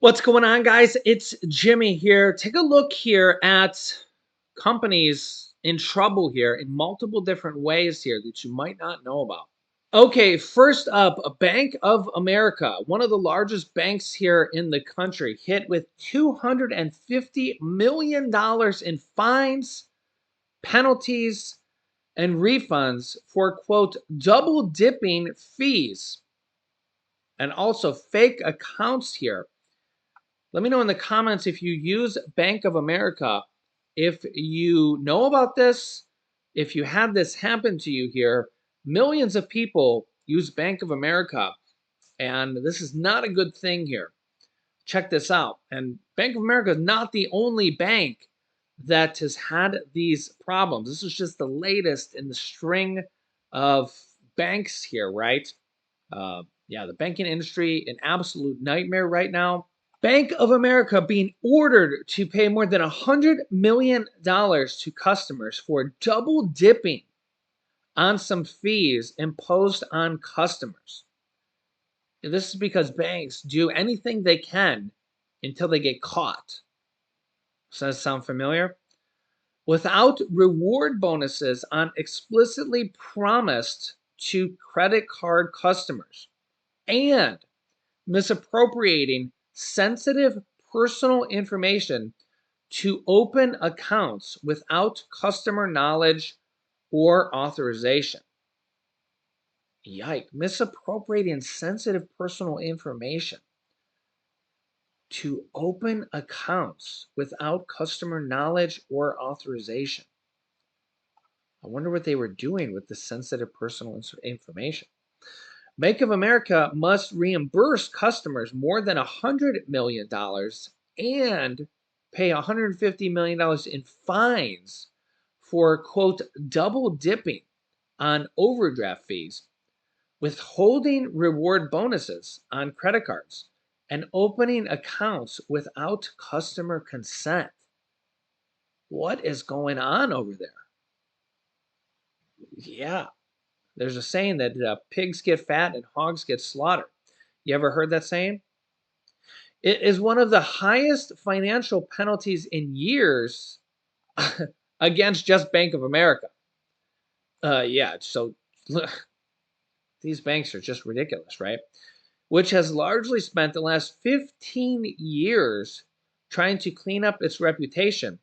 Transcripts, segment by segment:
What's going on, guys? It's Jimmy here. Take a look here at companies in trouble here in multiple different ways here that you might not know about. Okay, first up, Bank of America, one of the largest banks here in the country, hit with $250 million in fines, penalties, and refunds for, quote, double dipping fees and also fake accounts here. Let me know in the comments if you use Bank of America, if you know about this, if you had this happen to you here. Millions of people use Bank of America, and this is not a good thing here. Check this out. And Bank of America is not the only bank that has had these problems. This is just the latest in the string of banks here, right? Yeah, the banking industry, an absolute nightmare right now. Bank of America being ordered to pay more than $100 million to customers for double dipping on some fees imposed on customers. This is because banks do anything they can until they get caught. Does that sound familiar? Without reward bonuses on explicitly promised to credit card customers and misappropriating sensitive personal information to open accounts without customer knowledge or authorization. Yike, misappropriating sensitive personal information to open accounts without customer knowledge or authorization. I wonder what they were doing with the sensitive personal information. Bank of America must reimburse customers more than $100 million and pay $150 million in fines for, quote, double dipping on overdraft fees, withholding reward bonuses on credit cards, and opening accounts without customer consent. What is going on over there? Yeah, there's a saying that pigs get fat and hogs get slaughtered. You ever heard that saying? It is one of the highest financial penalties in years against just Bank of America. Yeah, so these banks are just ridiculous, right? Which has largely spent the last 15 years trying to clean up its reputation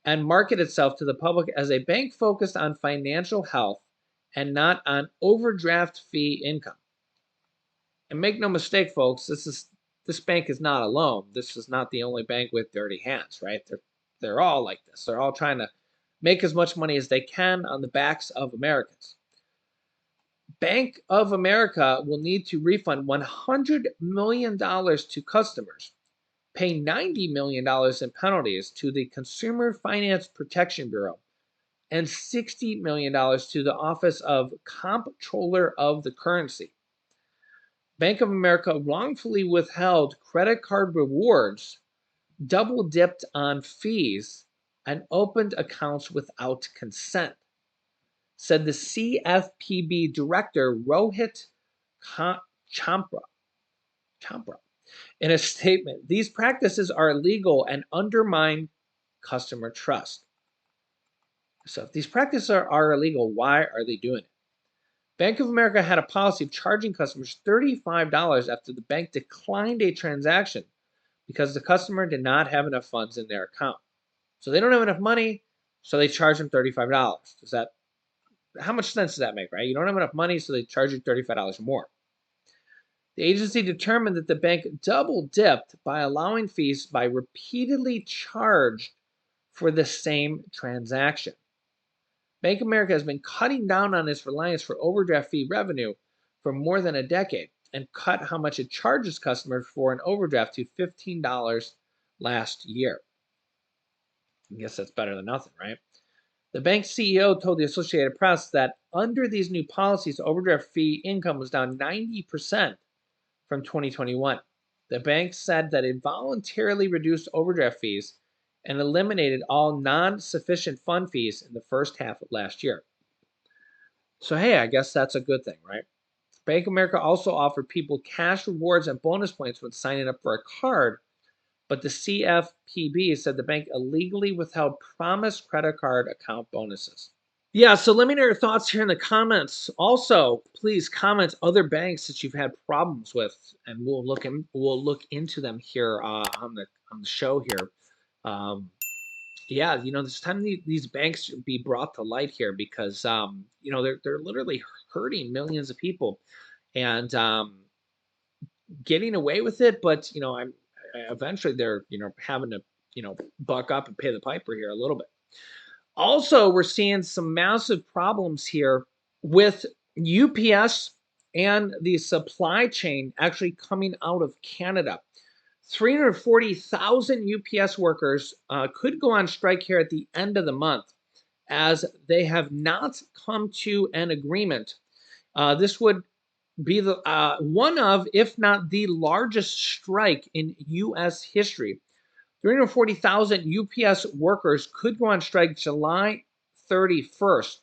and market itself to the public as a bank focused on financial health and not on overdraft fee income. And make no mistake, folks, this bank is not alone. This is not the only bank with dirty hands, right? They're all like this. They're all trying to make as much money as they can on the backs of Americans. Bank of America will need to refund $100 million to customers, pay $90 million in penalties to the Consumer Finance Protection Bureau, and $60 million to the Office of Comptroller of the Currency. Bank of America wrongfully withheld credit card rewards, double dipped on fees, and opened accounts without consent, said the CFPB director Rohit Champra. In a statement. These practices are illegal and undermine customer trust. So if these practices are illegal, why are they doing it? Bank of America had a policy of charging customers $35 after the bank declined a transaction because the customer did not have enough funds in their account. So they don't have enough money, so they charge them $35. How much sense does that make, right? You don't have enough money, so they charge you $35 more. The agency determined that the bank double dipped by allowing fees by repeatedly charged for the same transaction. Bank of America has been cutting down on its reliance for overdraft fee revenue for more than a decade and cut how much it charges customers for an overdraft to $15 last year. I guess that's better than nothing, right? The bank's CEO told the Associated Press that under these new policies, overdraft fee income was down 90% from 2021. The bank said that it voluntarily reduced overdraft fees and eliminated all non-sufficient fund fees in the first half of last year. So, hey, I guess that's a good thing, right? Bank of America also offered people cash rewards and bonus points when signing up for a card but the CFPB said the bank illegally withheld promised credit card account bonuses. Yeah, so let me know your thoughts here in the comments. Also, please comment other banks that you've had problems with, and we'll look into them here on the show here. Yeah, there's time these banks should be brought to light here because they're literally hurting millions of people and getting away with it, but eventually they're having to buck up and pay the piper here a little bit. Also, we're seeing some massive problems here with UPS and the supply chain actually coming out of Canada. 340,000 UPS workers could go on strike here at the end of the month as they have not come to an agreement. This would be the one of, if not the largest strike in U.S. history. 340,000 UPS workers could go on strike July 31st.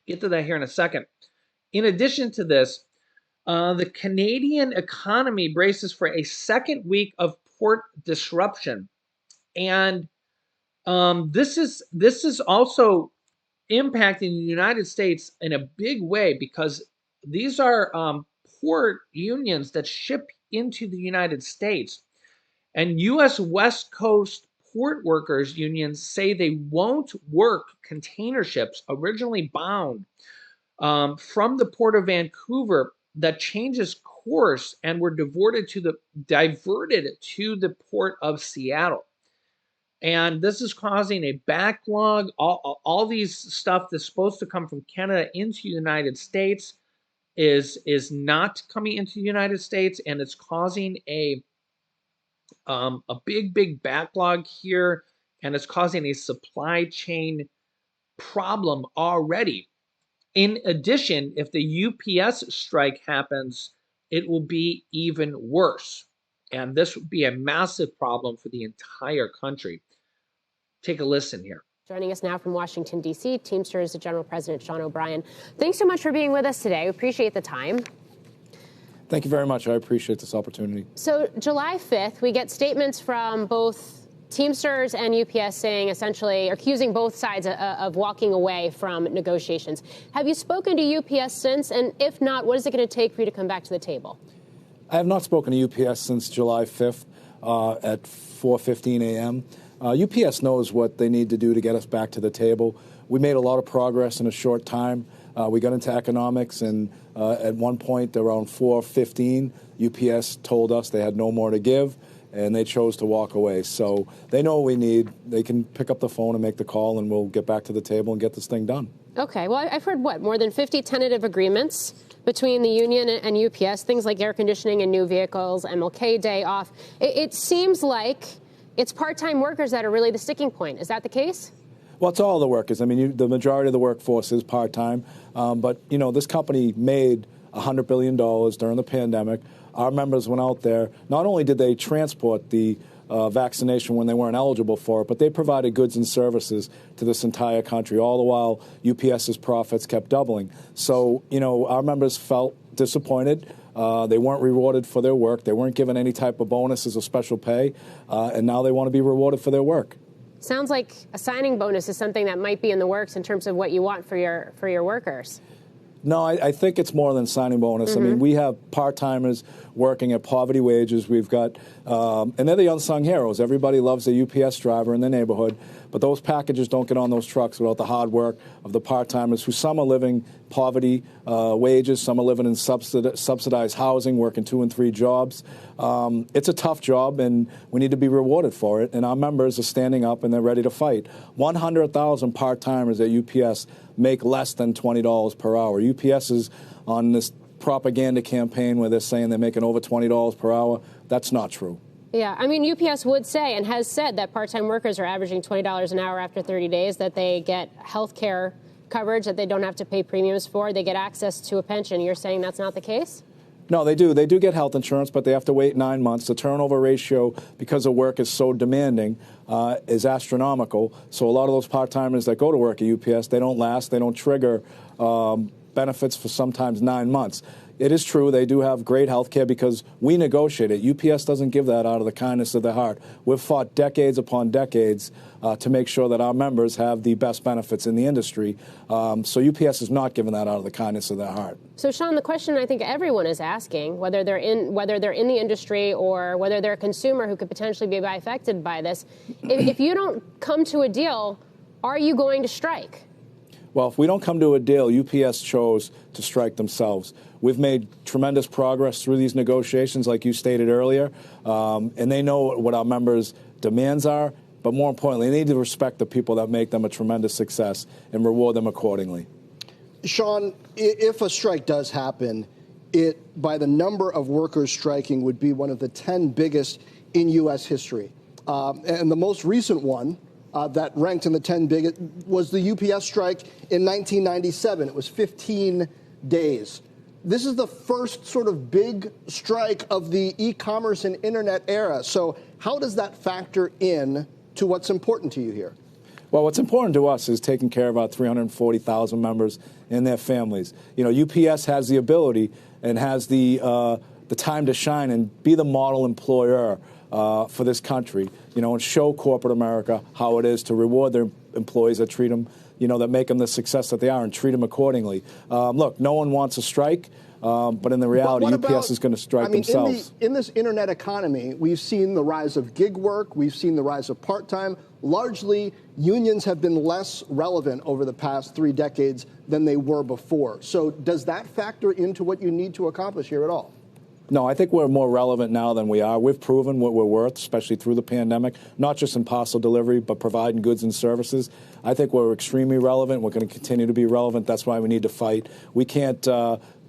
Get to that here in a second. In addition to this, the Canadian economy braces for a second week of port disruption, and this is also impacting the United States in a big way because these are port unions that ship into the United States. And U.S. West Coast port workers unions say they won't work container ships originally bound from the port of Vancouver that changes course and were diverted to the port of Seattle. And this is causing a backlog. All these stuff that's supposed to come from Canada into the United States is not coming into the United States, and it's causing a big backlog here, and it's causing a supply chain problem already. In addition, if the UPS strike happens, it will be even worse. And this would be a massive problem for the entire country. Take a listen here. Joining us now from Washington, D.C., Teamsters General President Sean O'Brien. Thanks so much for being with us today. We appreciate the time. Thank you very much. I appreciate this opportunity. So July 5th, we get statements from both Teamsters and UPS saying essentially accusing both sides of walking away from negotiations. Have you spoken to UPS since? And if not, what is it going to take for you to come back to the table? I have not spoken to UPS since July 5th at 4:15 a.m. UPS knows what they need to do to get us back to the table. We made a lot of progress in a short time. We got into economics, and at one point around 4:15, UPS told us they had no more to give, and they chose to walk away. So they know what we need. They can pick up the phone and make the call, and we'll get back to the table and get this thing done. Okay. Well, I've heard, more than 50 tentative agreements between the union and UPS, things like air conditioning and new vehicles, MLK Day off. It seems like it's part-time workers that are really the sticking point. Is that the case? Well, it's all the workers. I mean, the majority of the workforce is part-time. But, this company made $100 billion during the pandemic. Our members went out there. Not only did they transport the vaccination when they weren't eligible for it, but they provided goods and services to this entire country, all the while UPS's profits kept doubling. So, our members felt disappointed. They weren't rewarded for their work. They weren't given any type of bonuses or special pay, and now they want to be rewarded for their work. Sounds like a signing bonus is something that might be in the works in terms of what you want for your workers. No, I think it's more than signing bonus. Mm-hmm. I mean, we have part-timers working at poverty wages. We've got, and they're the unsung heroes. Everybody loves a UPS driver in their neighborhood, but those packages don't get on those trucks without the hard work of the part-timers who some are living poverty wages, some are living in subsidized housing, working 2 and 3 jobs. It's a tough job, and we need to be rewarded for it, and our members are standing up and they're ready to fight. 100,000 part-timers at UPS make less than $20 per hour. UPS is on this propaganda campaign where they're saying they're making over $20 per hour. That's not true. Yeah, I mean, UPS would say and has said that part-time workers are averaging $20 an hour after 30 days, that they get health care coverage that they don't have to pay premiums for. They get access to a pension. You're saying that's not the case? No, they do. They do get health insurance, but they have to wait 9 months. The turnover ratio, because the work is so demanding, is astronomical. So a lot of those part-timers that go to work at UPS, they don't last. They don't trigger benefits for sometimes 9 months. it is true they do have great health care because we negotiate it. UPS doesn't give that out of the kindness of their heart. We've fought decades upon decades to make sure that our members have the best benefits in the industry. So UPS is not giving that out of the kindness of their heart. So, Sean, the question I think everyone is asking, whether they're in the industry or whether they're a consumer who could potentially be affected by this, if you don't come to a deal, are you going to strike? Well, if we don't come to a deal, UPS chose to strike themselves. We've made tremendous progress through these negotiations, like you stated earlier, and they know what our members' demands are, but more importantly, they need to respect the people that make them a tremendous success and reward them accordingly. Sean, if a strike does happen, it, by the number of workers striking, would be one of the 10 biggest in U.S. history. And the most recent one that ranked in the 10 biggest was the UPS strike in 1997. It was 15 days. This is the first sort of big strike of the e-commerce and internet era. So how does that factor in to what's important to you here? Well, what's important to us is taking care of our 340,000 members and their families. You know, UPS has the ability and has the time to shine and be the model employer for this country, you know, and show corporate America how it is to reward their employees that treat them, you know, that make them the success that they are and treat them accordingly. Look, no one wants a strike, but in the reality, UPS is going to strike themselves. In this internet economy, we've seen the rise of gig work. We've seen the rise of part-time. Largely, unions have been less relevant over the past 3 decades than they were before. So does that factor into what you need to accomplish here at all? No, I think we're more relevant now than we are. We've proven what we're worth, especially through the pandemic, not just in parcel delivery, but providing goods and services. I think we're extremely relevant. We're going to continue to be relevant. That's why we need to fight. We can't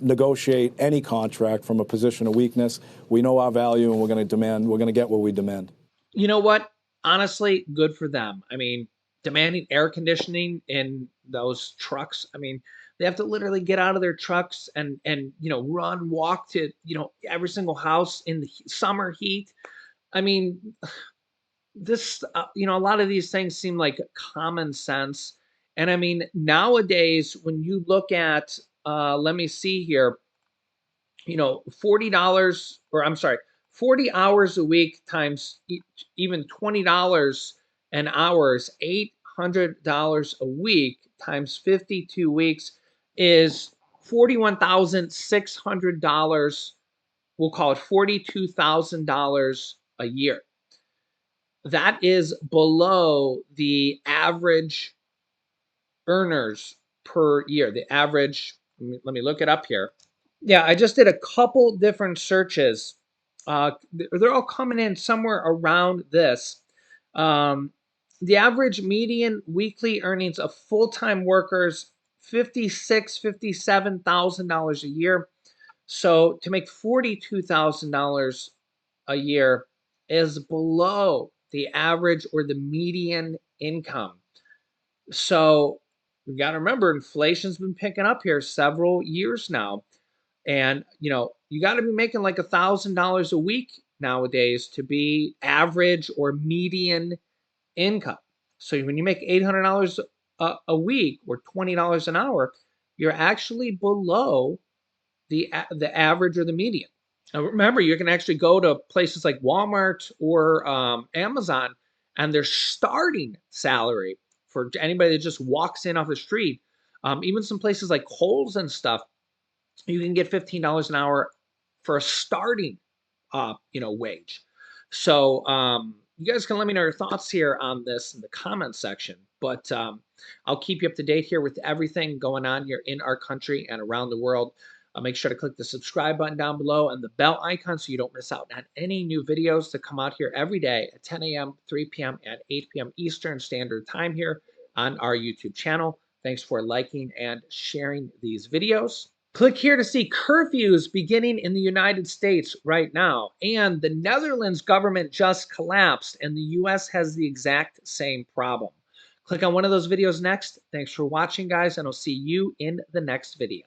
negotiate any contract from a position of weakness. We know our value, and we're going to get what we demand. You know what? Honestly, good for them. I mean, demanding air conditioning in those trucks. I mean, they have to literally get out of their trucks and you know, walk to, you know, every single house in the summer heat. I mean, this you know, a lot of these things seem like common sense. And I mean, nowadays when you look at let me see here, you know, $40, or I'm sorry, 40 hours a week times even $20 an hour is $800 a week times 52 weeks is $41,600. We'll call it $42,000 a year. That is below the average earners per year. The average, let me look it up here. Yeah, I just did a couple different searches. They're all coming in somewhere around this. The average median weekly earnings of full-time workers, $57,000 a year. So to make $42,000 a year is below the average or the median income. So we got to remember, inflation's been picking up here several years now. And, you know, you got to be making like $1,000 a week nowadays to be average or median income. So when you make $800 a week or $20 an hour, you're actually below the average or the median. Now remember, you can actually go to places like Walmart or Amazon, and their starting salary for anybody that just walks in off the street, even some places like Kohl's and stuff, you can get $15 an hour for a starting, you know, wage. So you guys can let me know your thoughts here on this in the comments section. But I'll keep you up to date here with everything going on here in our country and around the world. Make sure to click the subscribe button down below and the bell icon so you don't miss out on any new videos that come out here every day at 10 a.m., 3 p.m., and 8 p.m. Eastern Standard Time here on our YouTube channel. Thanks for liking and sharing these videos. Click here to see curfews beginning in the United States right now. And the Netherlands government just collapsed, and the US has the exact same problem. Click on one of those videos next. Thanks for watching, guys, and I'll see you in the next video.